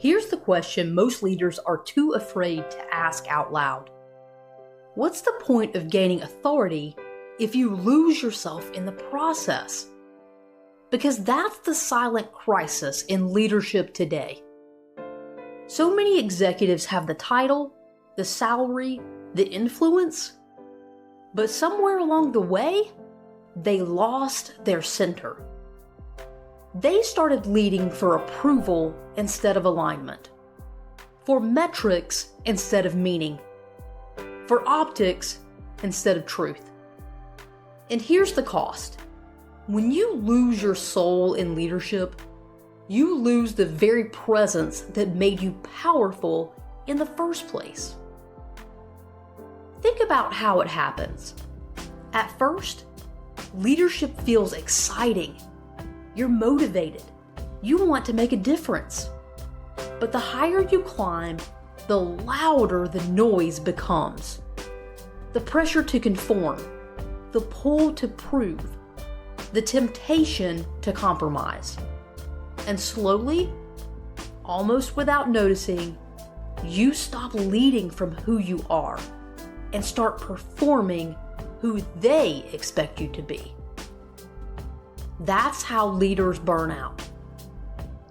Here's the question most leaders are too afraid to ask out loud. What's the point of gaining authority if you lose yourself in the process? Because that's the silent crisis in leadership today. So many executives have the title, the salary, the influence, but somewhere along the way, they lost their center. They started leading for approval instead of alignment, for metrics instead of meaning, for optics instead of truth. And here's the cost. When you lose your soul in leadership, you lose the very presence that made you powerful in the first place. Think about how it happens. At first, leadership feels exciting. You're motivated. You want to make a difference. But the higher you climb, the louder the noise becomes. The pressure to conform, the pull to prove, the temptation to compromise. And slowly, almost without noticing, you stop leading from who you are and start performing who they expect you to be. That's how leaders burn out.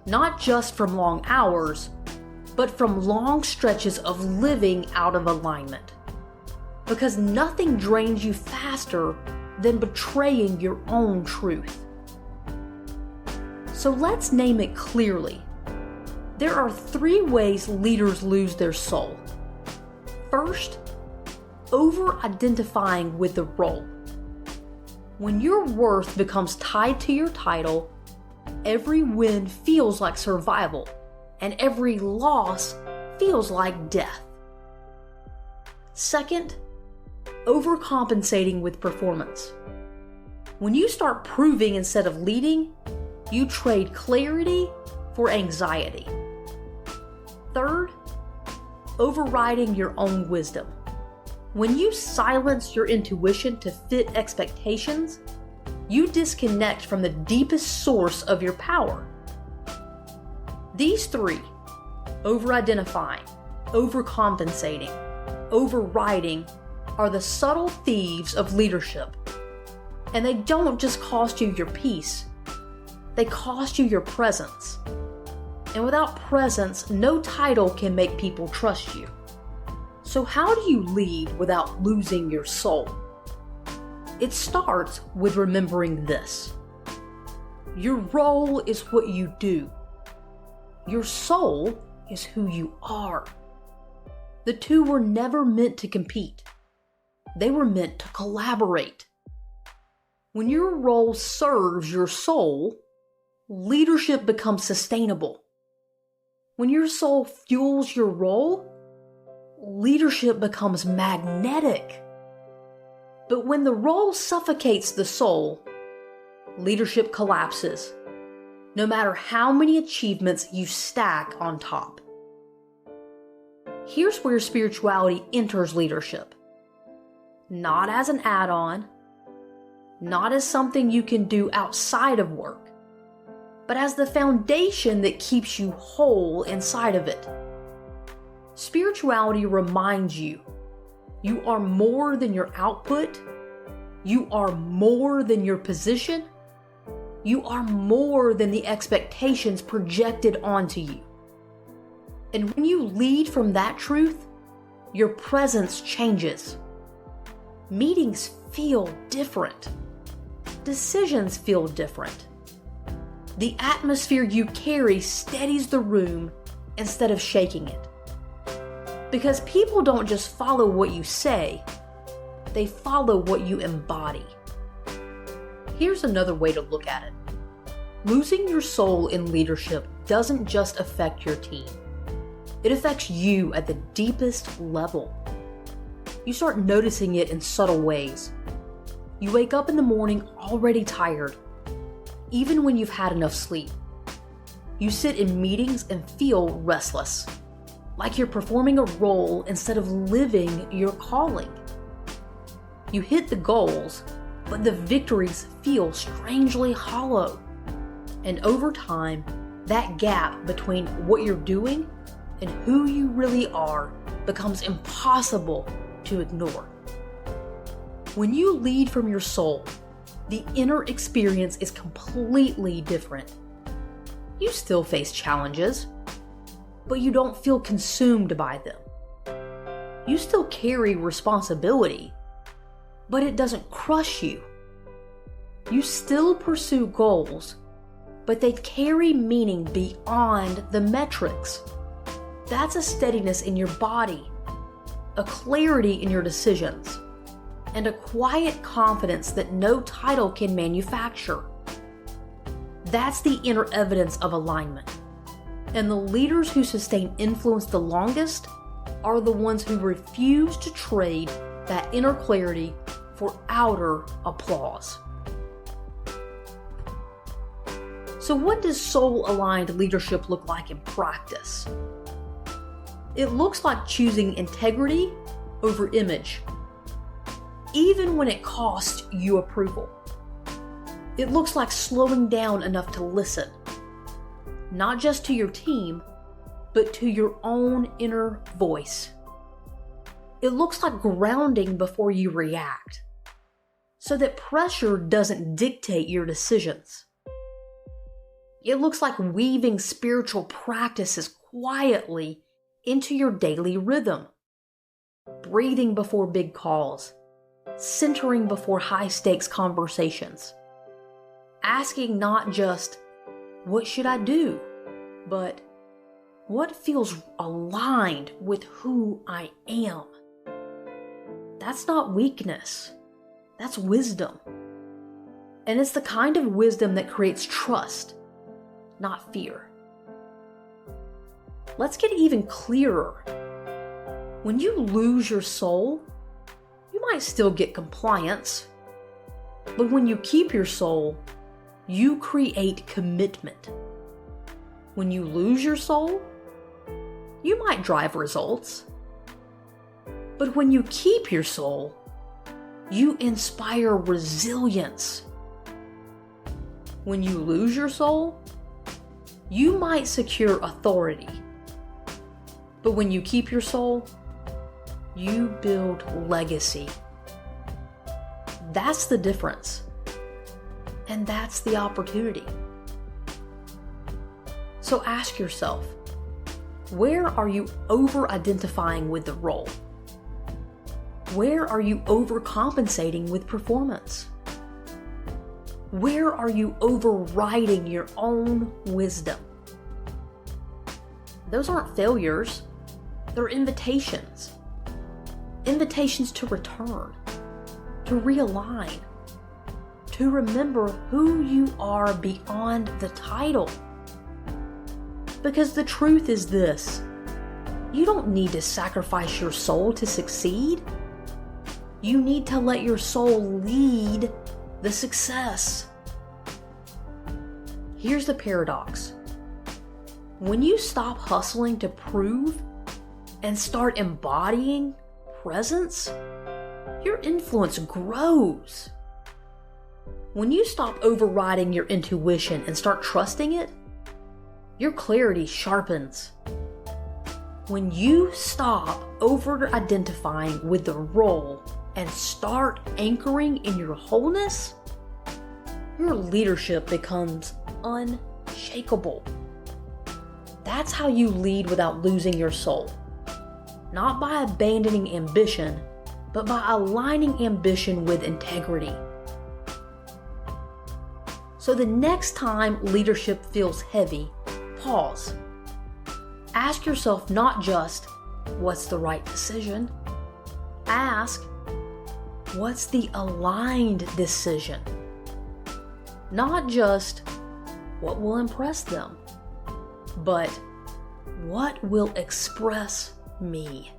Not just from long hours, but from long stretches of living out of alignment. Because nothing drains you faster than betraying your own truth. So let's name it clearly. There are 3 ways leaders lose their soul. First, over-identifying with the role. When your worth becomes tied to your title, every win feels like survival, and every loss feels like death. Second, overcompensating with performance. When you start proving instead of leading, you trade clarity for anxiety. Third, overriding your own wisdom. When you silence your intuition to fit expectations, you disconnect from the deepest source of your power. These 3, over-identifying, overcompensating, overriding, are the subtle thieves of leadership. And they don't just cost you your peace, they cost you your presence. And without presence, no title can make people trust you. So how do you lead without losing your soul? It starts with remembering this. Your role is what you do. Your soul is who you are. The 2 were never meant to compete. They were meant to collaborate. When your role serves your soul, leadership becomes sustainable. When your soul fuels your role, leadership becomes magnetic. But when the role suffocates the soul, leadership collapses, no matter how many achievements you stack on top. Here's where spirituality enters leadership. Not as an add-on, not as something you can do outside of work, but as the foundation that keeps you whole inside of it. Spirituality reminds you, you are more than your output, you are more than your position, you are more than the expectations projected onto you. And when you lead from that truth, your presence changes. Meetings feel different. Decisions feel different. The atmosphere you carry steadies the room instead of shaking it. Because people don't just follow what you say, they follow what you embody. Here's another way to look at it. Losing your soul in leadership doesn't just affect your team. It affects you at the deepest level. You start noticing it in subtle ways. You wake up in the morning already tired, even when you've had enough sleep. You sit in meetings and feel restless, like you're performing a role instead of living your calling. You hit the goals, but the victories feel strangely hollow. And over time, that gap between what you're doing and who you really are becomes impossible to ignore. When you lead from your soul, the inner experience is completely different. You still face challenges, but you don't feel consumed by them. You still carry responsibility, but it doesn't crush you. You still pursue goals, but they carry meaning beyond the metrics. That's a steadiness in your body, a clarity in your decisions, and a quiet confidence that no title can manufacture. That's the inner evidence of alignment. And the leaders who sustain influence the longest are the ones who refuse to trade that inner clarity for outer applause. So what does soul-aligned leadership look like in practice? It looks like choosing integrity over image, even when it costs you approval. It looks like slowing down enough to listen, not just to your team, but to your own inner voice. It looks like grounding before you react, so that pressure doesn't dictate your decisions. It looks like weaving spiritual practices quietly into your daily rhythm. Breathing before big calls, centering before high-stakes conversations. Asking not just, what should I do? But, what feels aligned with who I am? That's not weakness. That's wisdom. And it's the kind of wisdom that creates trust, not fear. Let's get even clearer. When you lose your soul, you might still get compliance. But when you keep your soul, you create commitment. When you lose your soul, you might drive results. But when you keep your soul, you inspire resilience. When you lose your soul, you might secure authority. But when you keep your soul, you build legacy. That's the difference. And that's the opportunity. So ask yourself, where are you over-identifying with the role? Where are you overcompensating with performance? Where are you overriding your own wisdom? Those aren't failures, they're invitations. Invitations to return, to realign, to remember who you are beyond the title. Because the truth is this, you don't need to sacrifice your soul to succeed. You need to let your soul lead the success. Here's the paradox. When you stop hustling to prove and start embodying presence, your influence grows. When you stop overriding your intuition and start trusting it, your clarity sharpens. When you stop over-identifying with the role and start anchoring in your wholeness, your leadership becomes unshakable. That's how you lead without losing your soul. Not by abandoning ambition, but by aligning ambition with integrity. So the next time leadership feels heavy, pause. Ask yourself not just, what's the right decision? Ask, what's the aligned decision? Not just, what will impress them? But, what will express me?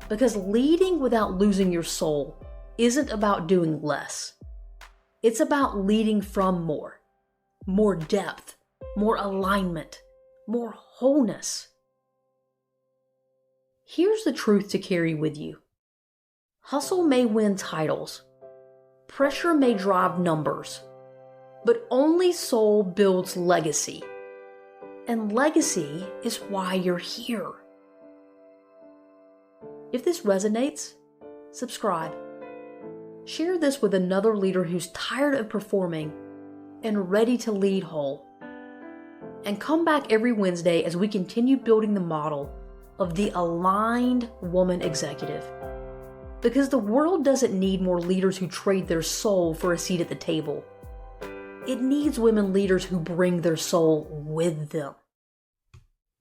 Because leading without losing your soul isn't about doing less. It's about leading from more depth, more alignment, more wholeness. Here's the truth to carry with you. Hustle may win titles. Pressure may drive numbers. But only soul builds legacy. And legacy is why you're here. If this resonates, subscribe. Share this with another leader who's tired of performing and ready to lead whole. And come back every Wednesday as we continue building the model of the aligned woman executive. Because the world doesn't need more leaders who trade their soul for a seat at the table. It needs women leaders who bring their soul with them.